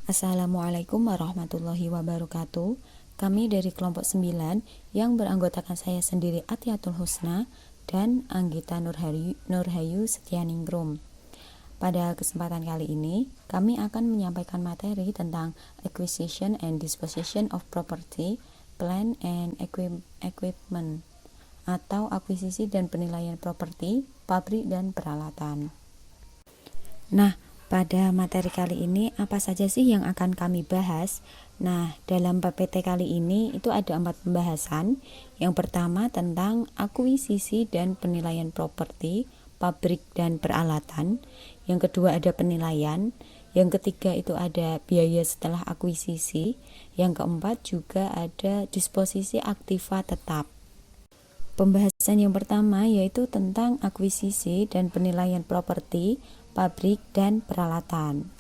Assalamualaikum warahmatullahi wabarakatuh. Kami dari kelompok 9 yang beranggotakan saya sendiri Atiatul Husna dan Anggita Nurhayu Setianingrum. Pada kesempatan kali ini, kami akan menyampaikan materi tentang Acquisition and Disposition of Property, Plant and Equipment, atau akuisisi dan penilaian properti, pabrik dan peralatan. Nah, pada materi kali ini apa saja sih yang akan kami bahas? Nah, dalam PPT kali ini itu ada 4 pembahasan. Yang pertama tentang akuisisi dan penilaian properti, pabrik dan peralatan. Yang kedua ada penilaian. Yang ketiga itu ada biaya setelah akuisisi. Yang keempat juga ada disposisi aktiva tetap. Pembahasan yang pertama yaitu tentang akuisisi dan penilaian properti, pabrik, dan peralatan.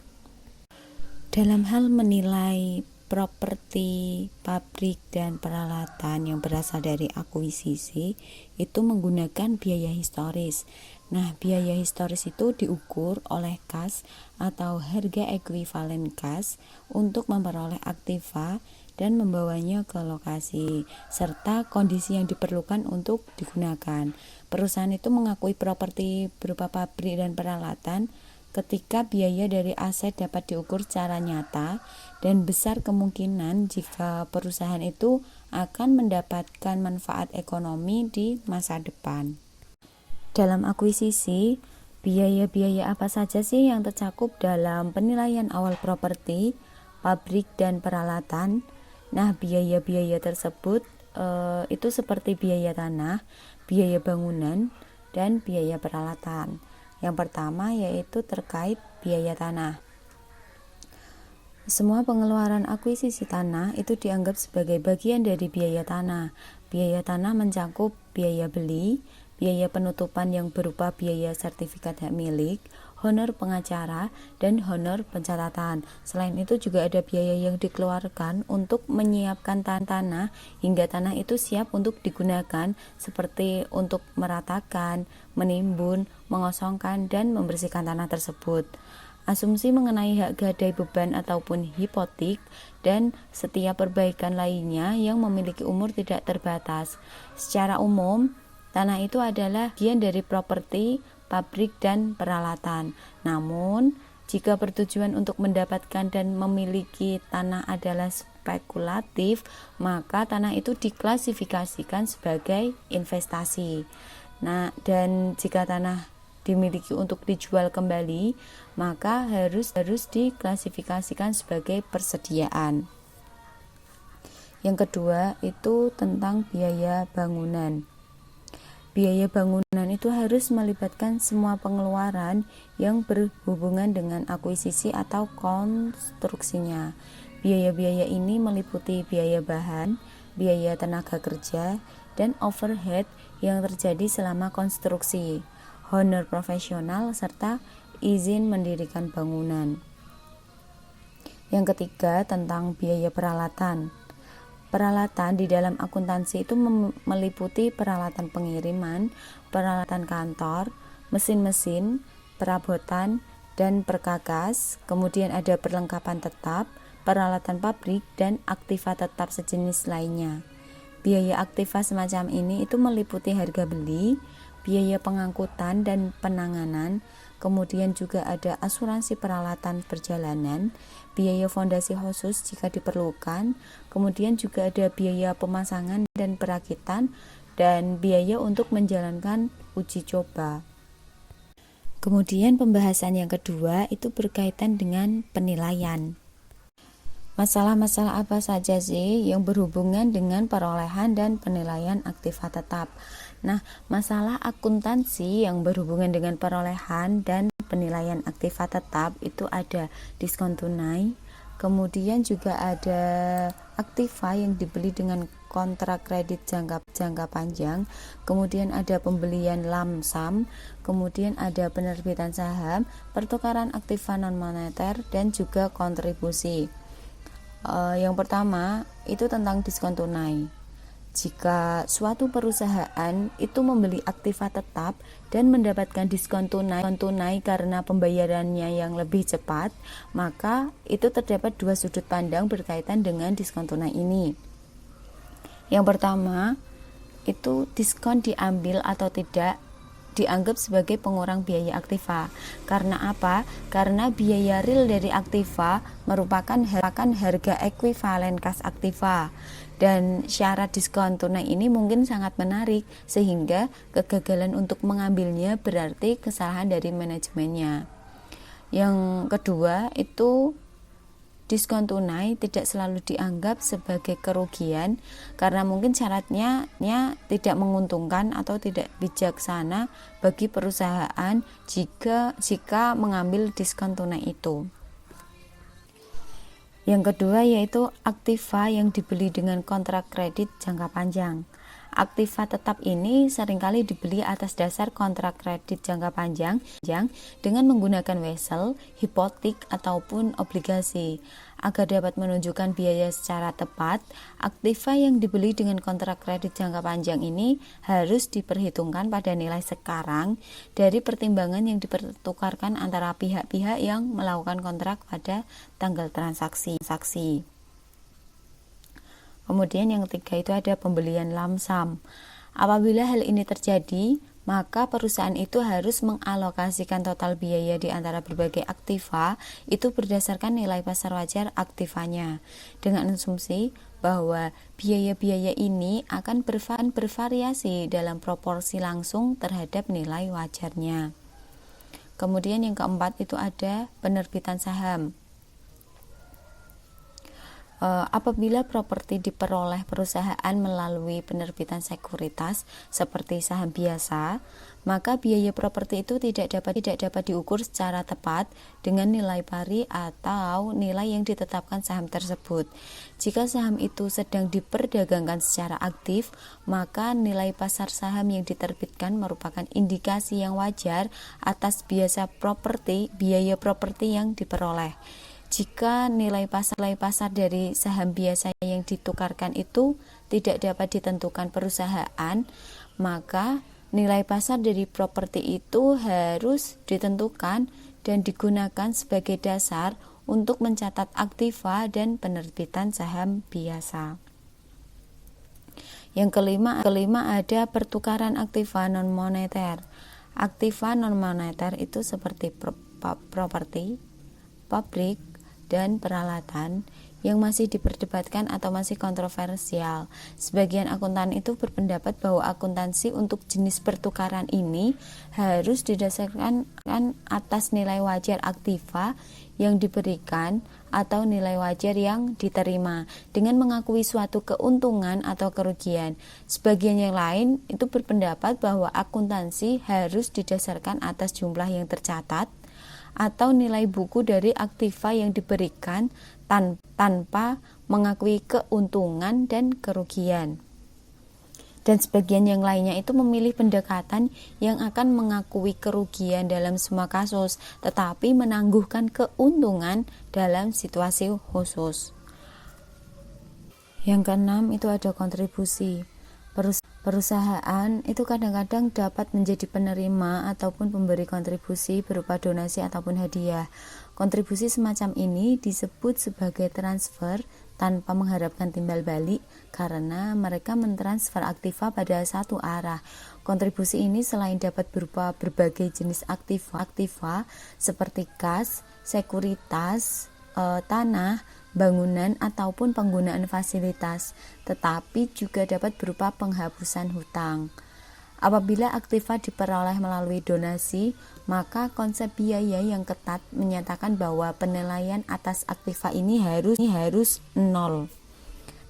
Dalam hal menilai properti, pabrik, dan peralatan yang berasal dari akuisisi itu menggunakan biaya historis. Nah, biaya historis itu diukur oleh kas atau harga ekuivalen kas untuk memperoleh aktiva dan membawanya ke lokasi, serta kondisi yang diperlukan untuk digunakan. Perusahaan itu mengakui properti berupa pabrik dan peralatan ketika biaya dari aset dapat diukur secara nyata dan besar kemungkinan jika perusahaan itu akan mendapatkan manfaat ekonomi di masa depan. Dalam akuisisi, biaya-biaya apa saja sih yang tercakup dalam penilaian awal properti, pabrik, dan peralatan? Nah, biaya-biaya tersebut itu seperti biaya tanah, biaya bangunan, dan biaya peralatan. Yang pertama yaitu terkait biaya tanah. Semua pengeluaran akuisisi tanah itu dianggap sebagai bagian dari biaya tanah. Biaya tanah mencakup biaya beli, biaya penutupan yang berupa biaya sertifikat hak milik, honor pengacara, dan honor pencatatan. Selain itu juga ada biaya yang dikeluarkan untuk menyiapkan tanah hingga tanah itu siap untuk digunakan, seperti untuk meratakan, menimbun, mengosongkan, dan membersihkan tanah tersebut. Asumsi mengenai hak gadai beban ataupun hipotek dan setiap perbaikan lainnya yang memiliki umur tidak terbatas. Secara umum, tanah itu adalah bagian dari properti, pabrik, dan peralatan. Namun, jika bertujuan untuk mendapatkan dan memiliki tanah adalah spekulatif, maka tanah itu diklasifikasikan sebagai investasi. Nah, dan jika tanah dimiliki untuk dijual kembali, maka harus diklasifikasikan sebagai persediaan. Yang kedua itu tentang biaya bangunan. Biaya bangunan itu harus melibatkan semua pengeluaran yang berhubungan dengan akuisisi atau konstruksinya. Biaya-biaya ini meliputi biaya bahan, biaya tenaga kerja, dan overhead yang terjadi selama konstruksi, honor profesional, serta izin mendirikan bangunan. Yang ketiga tentang biaya peralatan. Peralatan di dalam akuntansi itu meliputi peralatan pengiriman, peralatan kantor, mesin-mesin, perabotan, dan perkakas. Kemudian ada perlengkapan tetap, peralatan pabrik, dan aktiva tetap sejenis lainnya. Biaya aktiva semacam ini itu meliputi harga beli, biaya pengangkutan dan penanganan, kemudian juga ada asuransi peralatan perjalanan, biaya fondasi khusus jika diperlukan, kemudian juga ada biaya pemasangan dan perakitan, dan biaya untuk menjalankan uji coba. Kemudian pembahasan yang kedua itu berkaitan dengan penilaian. Masalah-masalah apa saja sih yang berhubungan dengan perolehan dan penilaian aktiva tetap? Nah, masalah akuntansi yang berhubungan dengan perolehan dan penilaian aktiva tetap itu ada diskon tunai, kemudian juga ada aktiva yang dibeli dengan kontrak kredit jangka panjang, kemudian ada pembelian lamsam, kemudian ada penerbitan saham, pertukaran aktiva non moneter, dan juga kontribusi. Yang pertama itu tentang diskon tunai. Jika suatu perusahaan itu membeli aktiva tetap dan mendapatkan diskon tunai karena pembayarannya yang lebih cepat, maka itu terdapat dua sudut pandang berkaitan dengan diskon tunai ini. Yang pertama, itu diskon diambil atau tidak dianggap sebagai pengurang biaya aktiva. Karena apa? Karena biaya real dari aktiva merupakan harga ekuivalen kas aktiva. Dan syarat diskon tunai ini mungkin sangat menarik, sehingga kegagalan untuk mengambilnya berarti kesalahan dari manajemennya. Yang kedua, itu diskon tunai tidak selalu dianggap sebagai kerugian karena mungkin syaratnya tidak menguntungkan atau tidak bijaksana bagi perusahaan jika mengambil diskon tunai itu. Yang kedua yaitu aktiva yang dibeli dengan kontrak kredit jangka panjang. Aktiva tetap ini seringkali dibeli atas dasar kontrak kredit jangka panjang dengan menggunakan wesel, hipotek, ataupun obligasi. Agar dapat menunjukkan biaya secara tepat, aktiva yang dibeli dengan kontrak kredit jangka panjang ini harus diperhitungkan pada nilai sekarang dari pertimbangan yang dipertukarkan antara pihak-pihak yang melakukan kontrak pada tanggal transaksi. Kemudian yang ketiga itu ada pembelian lump sum. Apabila hal ini terjadi, maka perusahaan itu harus mengalokasikan total biaya di antara berbagai aktiva itu berdasarkan nilai pasar wajar aktivanya, dengan asumsi bahwa biaya-biaya ini akan bervariasi dalam proporsi langsung terhadap nilai wajarnya. Kemudian yang keempat itu ada penerbitan saham. Apabila properti diperoleh perusahaan melalui penerbitan sekuritas seperti saham biasa, maka biaya properti itu tidak dapat diukur secara tepat dengan nilai pari atau nilai yang ditetapkan saham tersebut. Jika saham itu sedang diperdagangkan secara aktif, maka nilai pasar saham yang diterbitkan merupakan indikasi yang wajar atas biaya properti yang diperoleh. Jika nilai pasar dari saham biasa yang ditukarkan itu tidak dapat ditentukan perusahaan, maka nilai pasar dari properti itu harus ditentukan dan digunakan sebagai dasar untuk mencatat aktiva dan penerbitan saham biasa. Yang kelima ada pertukaran aktiva non-moneter. Aktiva non-moneter itu seperti properti, pabrik, dan peralatan yang masih diperdebatkan atau masih kontroversial. Sebagian akuntan itu berpendapat bahwa akuntansi untuk jenis pertukaran ini harus didasarkan atas nilai wajar aktiva yang diberikan atau nilai wajar yang diterima dengan mengakui suatu keuntungan atau kerugian. Sebagian yang lain itu berpendapat bahwa akuntansi harus didasarkan atas jumlah yang tercatat atau nilai buku dari aktiva yang diberikan tanpa mengakui keuntungan dan kerugian. Dan sebagian yang lainnya itu memilih pendekatan yang akan mengakui kerugian dalam semua kasus, tetapi menangguhkan keuntungan dalam situasi khusus. Yang keenam itu ada kontribusi. Perusahaan itu kadang-kadang dapat menjadi penerima ataupun pemberi kontribusi berupa donasi ataupun hadiah. Kontribusi semacam ini disebut sebagai transfer tanpa mengharapkan timbal balik karena mereka mentransfer aktiva pada satu arah. Kontribusi ini selain dapat berupa berbagai jenis aktiva seperti kas, sekuritas, tanah, bangunan ataupun penggunaan fasilitas, tetapi juga dapat berupa penghapusan hutang. Apabila aktiva diperoleh melalui donasi, maka konsep biaya yang ketat menyatakan bahwa penilaian atas aktiva ini harus nol.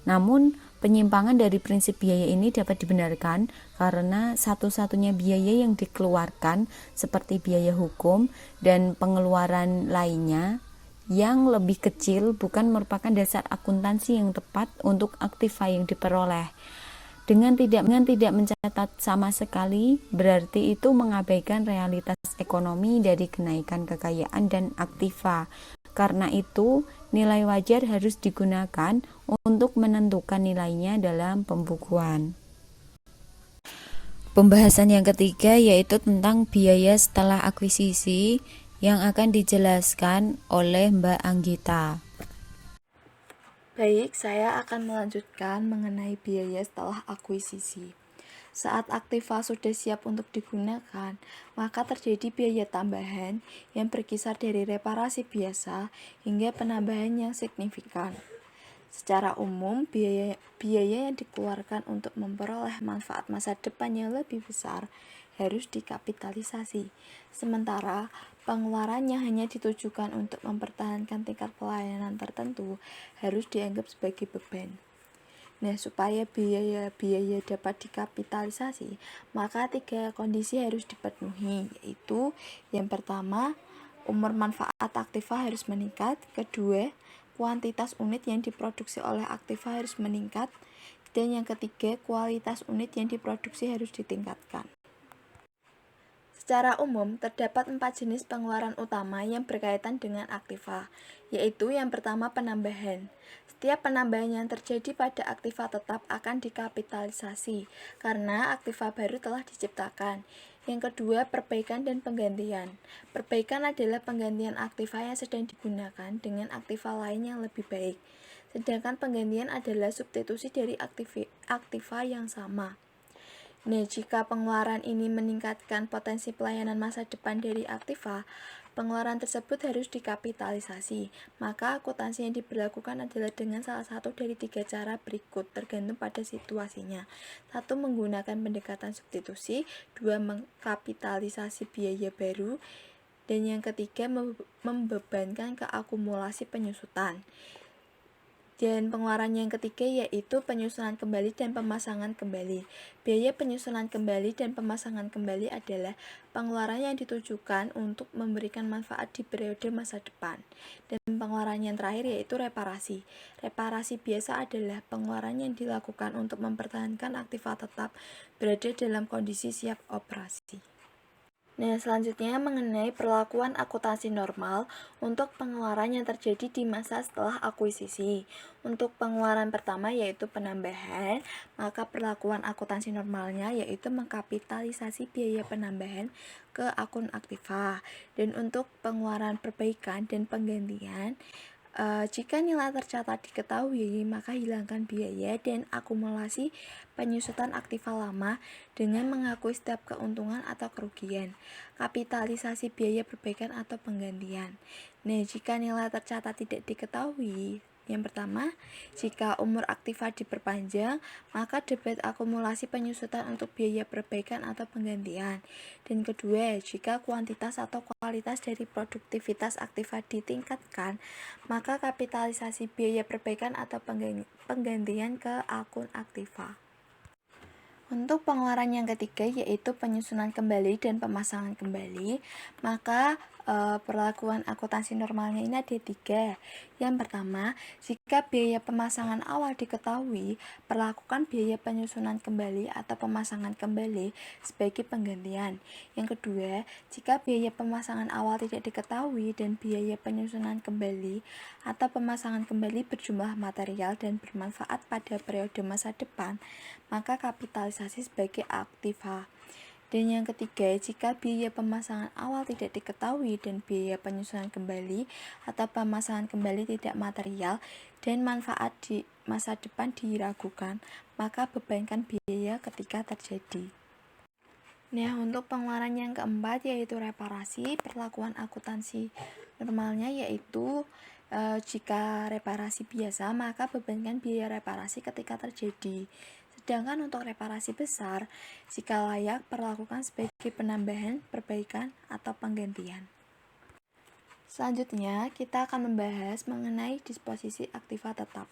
Namun, penyimpangan dari prinsip biaya ini dapat dibenarkan karena satu-satunya biaya yang dikeluarkan seperti biaya hukum dan pengeluaran lainnya yang lebih kecil bukan merupakan dasar akuntansi yang tepat untuk aktiva yang diperoleh. Dengan tidak mencatat sama sekali, berarti itu mengabaikan realitas ekonomi dari kenaikan kekayaan dan aktiva. Karena itu, nilai wajar harus digunakan untuk menentukan nilainya dalam pembukuan. Pembahasan yang ketiga yaitu tentang biaya setelah akuisisi yang akan dijelaskan oleh Mbak Anggita. Baik, saya akan melanjutkan mengenai biaya setelah akuisisi. Saat aktiva sudah siap untuk digunakan, maka terjadi biaya tambahan yang berkisar dari reparasi biasa hingga penambahan yang signifikan. Secara umum, biaya yang dikeluarkan untuk memperoleh manfaat masa depan yang lebih besar harus dikapitalisasi. Sementara, pengeluarannya hanya ditujukan untuk mempertahankan tingkat pelayanan tertentu harus dianggap sebagai beban. Nah, supaya biaya dapat dikapitalisasi, maka 3 kondisi harus dipenuhi, yaitu yang pertama, umur manfaat aktiva harus meningkat, kedua, kuantitas unit yang diproduksi oleh aktiva harus meningkat, dan yang ketiga, kualitas unit yang diproduksi harus ditingkatkan. Secara umum, terdapat 4 jenis pengeluaran utama yang berkaitan dengan aktiva, yaitu yang pertama penambahan. Setiap penambahan yang terjadi pada aktiva tetap akan dikapitalisasi, karena aktiva baru telah diciptakan. Yang kedua, perbaikan dan penggantian. Perbaikan adalah penggantian aktiva yang sedang digunakan dengan aktiva lain yang lebih baik. Sedangkan penggantian adalah substitusi dari aktiva yang sama. Nah, jika pengeluaran ini meningkatkan potensi pelayanan masa depan dari aktiva, pengeluaran tersebut harus dikapitalisasi. Maka akuntansi yang diberlakukan adalah dengan salah satu dari 3 cara berikut, tergantung pada situasinya. 1. Menggunakan pendekatan substitusi, 2. Mengkapitalisasi biaya baru, dan yang ketiga membebankan ke akumulasi penyusutan. Dan pengeluaran yang ketiga yaitu penyusunan kembali dan pemasangan kembali. Biaya penyusunan kembali dan pemasangan kembali adalah pengeluaran yang ditujukan untuk memberikan manfaat di periode masa depan. Dan pengeluaran yang terakhir yaitu reparasi. Reparasi biasa adalah pengeluaran yang dilakukan untuk mempertahankan aktiva tetap berada dalam kondisi siap operasi. Nah, selanjutnya mengenai perlakuan akuntansi normal untuk pengeluaran yang terjadi di masa setelah akuisisi. Untuk pengeluaran pertama yaitu penambahan, maka perlakuan akuntansi normalnya yaitu mengkapitalisasi biaya penambahan ke akun aktiva. Dan untuk pengeluaran perbaikan dan penggantian, jika nilai tercatat diketahui, maka hilangkan biaya dan akumulasi penyusutan aktiva lama dengan mengakui setiap keuntungan atau kerugian. Kapitalisasi biaya perbaikan atau penggantian. Nah, jika nilai tercatat tidak diketahui, yang pertama, jika umur aktiva diperpanjang, maka debit akumulasi penyusutan untuk biaya perbaikan atau penggantian. Dan kedua, jika kuantitas atau kualitas dari produktivitas aktiva ditingkatkan, maka kapitalisasi biaya perbaikan atau penggantian ke akun aktiva. Untuk pengeluaran yang ketiga yaitu penyusunan kembali dan pemasangan kembali, maka perlakuan akuntansi normalnya ini ada 3. Yang pertama, jika biaya pemasangan awal diketahui, perlakukan biaya penyusunan kembali atau pemasangan kembali sebagai penggantian. Yang kedua, jika biaya pemasangan awal tidak diketahui dan biaya penyusunan kembali atau pemasangan kembali berjumlah material dan bermanfaat pada periode masa depan, maka kapitalisasi sebagai aktiva. Dan yang ketiga, jika biaya pemasangan awal tidak diketahui dan biaya penyusunan kembali atau pemasangan kembali tidak material dan manfaat di masa depan diragukan, maka bebankan biaya ketika terjadi. Nah, untuk pengeluaran yang keempat yaitu reparasi, perlakuan akuntansi normalnya yaitu jika reparasi biasa, maka bebankan biaya reparasi ketika terjadi. Sedangkan untuk reparasi besar, jika layak, perlakukan sebagai penambahan, perbaikan, atau penggantian. Selanjutnya, kita akan membahas mengenai disposisi aktiva tetap.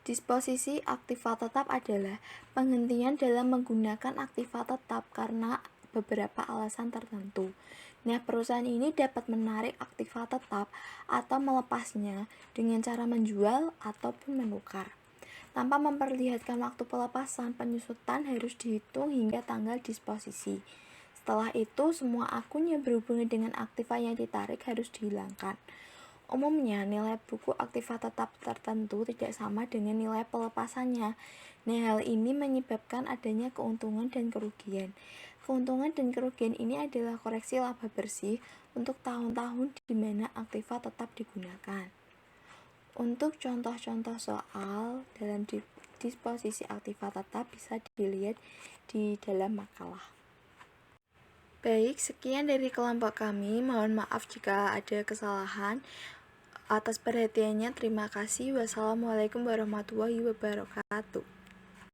Disposisi aktiva tetap adalah penghentian dalam menggunakan aktiva tetap karena beberapa alasan tertentu. Nah, perusahaan ini dapat menarik aktiva tetap atau melepasnya dengan cara menjual ataupun menukar. Tanpa memperlihatkan waktu pelepasan, penyusutan harus dihitung hingga tanggal disposisi. Setelah itu, semua akun yang berhubungan dengan aktiva yang ditarik harus dihilangkan. Umumnya, nilai buku aktiva tetap tertentu tidak sama dengan nilai pelepasannya. Nah, hal ini menyebabkan adanya keuntungan dan kerugian. Keuntungan dan kerugian ini adalah koreksi laba bersih untuk tahun-tahun di mana aktiva tetap digunakan. Untuk contoh-contoh soal dalam disposisi aktiva tetap bisa dilihat di dalam makalah. Baik, sekian dari kelompok kami. Mohon maaf jika ada kesalahan. Atas perhatiannya, terima kasih. Wassalamualaikum warahmatullahi wabarakatuh.